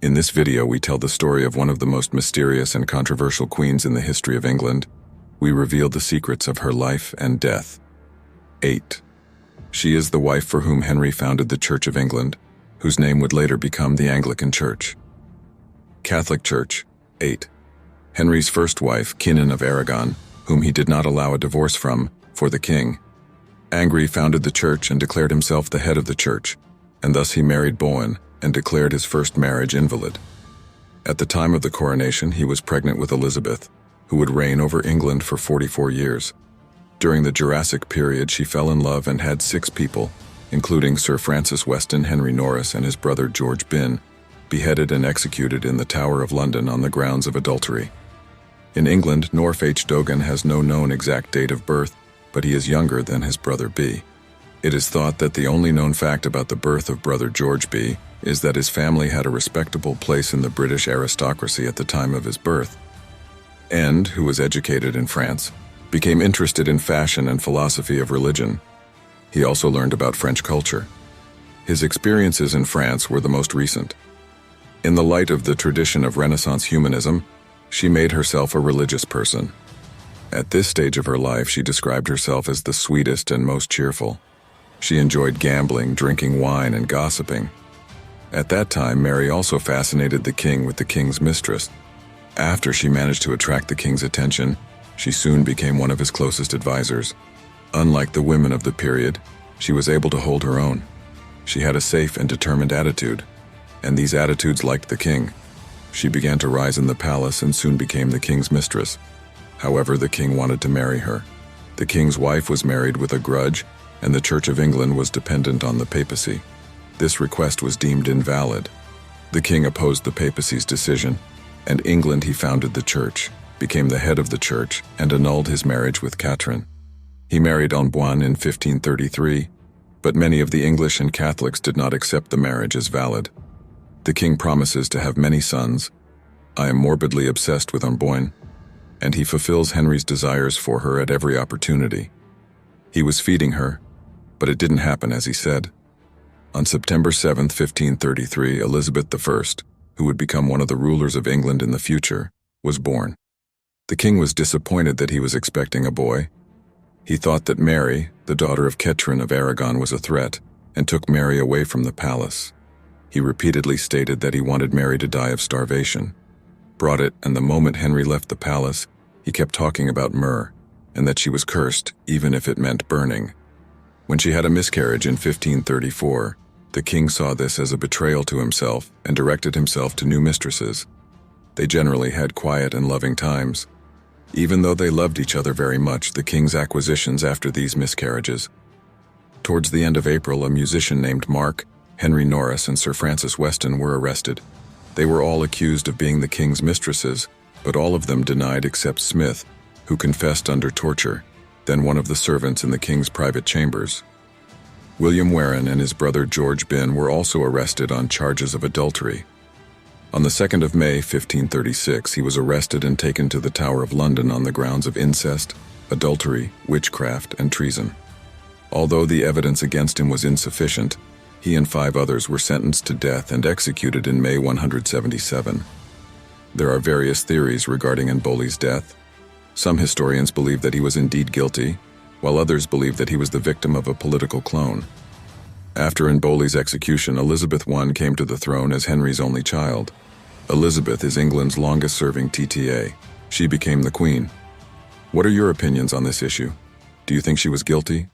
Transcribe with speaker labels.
Speaker 1: In this video, we tell the story of one of the most mysterious and controversial queens in the history of England. We reveal the secrets of her life and death. 8. She is the wife for whom Henry founded the Church of England, whose name would later become the Anglican Church. Catholic Church. 8. Henry's first wife, Queenhood of Aragon, whom he did not allow a divorce from, for the king. Angry founded the church and declared himself the head of the church, and thus he married Boleyn and declared his first marriage invalid. At the time of the coronation, he was pregnant with Elizabeth, who would reign over England for 44 years. During the Jurassic period, she fell in love and had 6 people, including Sir Francis Weston Henry Norris and his brother George Bin, beheaded and executed in the Tower of London on the grounds of adultery. In England, North H. Dogan has no known exact date of birth, but he is younger than his brother B. It is thought that the only known fact about the birth of brother George B is that his family had a respectable place in the British aristocracy at the time of his birth. And, who was educated in France, became interested in fashion and philosophy of religion. He also learned about French culture. His experiences in France were the most recent. In the light of the tradition of Renaissance humanism, she made herself a religious person. At this stage of her life, she described herself as the sweetest and most cheerful. She enjoyed gambling, drinking wine, and gossiping. At that time, Mary also fascinated the king with the king's mistress. After she managed to attract the king's attention, she soon became one of his closest advisors. Unlike the women of the period, she was able to hold her own. She had a safe and determined attitude, and these attitudes liked the king. She began to rise in the palace and soon became the king's mistress. However, the king wanted to marry her. The king's wife was married with a grudge, and the Church of England was dependent on the papacy. This request was deemed invalid. The king opposed the papacy's decision, and England he founded the church, became the head of the church, and annulled his marriage with Catherine. He married Anne Boleyn in 1533, but many of the English and Catholics did not accept the marriage as valid. The king promises to have many sons. I am morbidly obsessed with Anne Boleyn, and he fulfills Henry's desires for her at every opportunity. He was feeding her, but it didn't happen as he said. On September 7, 1533, Elizabeth I, who would become one of the rulers of England in the future, was born. The king was disappointed that he was expecting a boy. He thought that Mary, the daughter of Catherine of Aragon, was a threat, and took Mary away from the palace. He repeatedly stated that he wanted Mary to die of starvation. Brought it, and the moment Henry left the palace, he kept talking about myrrh, and that she was cursed, even if it meant burning. When she had a miscarriage in 1534, the king saw this as a betrayal to himself and directed himself to new mistresses. They generally had quiet and loving times. Even though they loved each other very much, the king's acquisitions after these miscarriages. Towards the end of April, a musician named Mark, Henry Norris, and Sir Francis Weston were arrested. They were all accused of being the king's mistresses, but all of them denied except Smith, who confessed under torture, then one of the servants in the king's private chambers. William Warren and his brother George Bin were also arrested on charges of adultery. On the 2nd of May, 1536, he was arrested and taken to the Tower of London on the grounds of incest, adultery, witchcraft, and treason. Although the evidence against him was insufficient, he and 5 others were sentenced to death and executed in May 177. There are various theories regarding Anne Boleyn's death. Some historians believe that he was indeed guilty, while others believe that he was the victim of a political clone. After Anne Boleyn's execution, Elizabeth I came to the throne as Henry's only child. Elizabeth is England's longest-serving TTA. She became the queen. What are your opinions on this issue? Do you think she was guilty,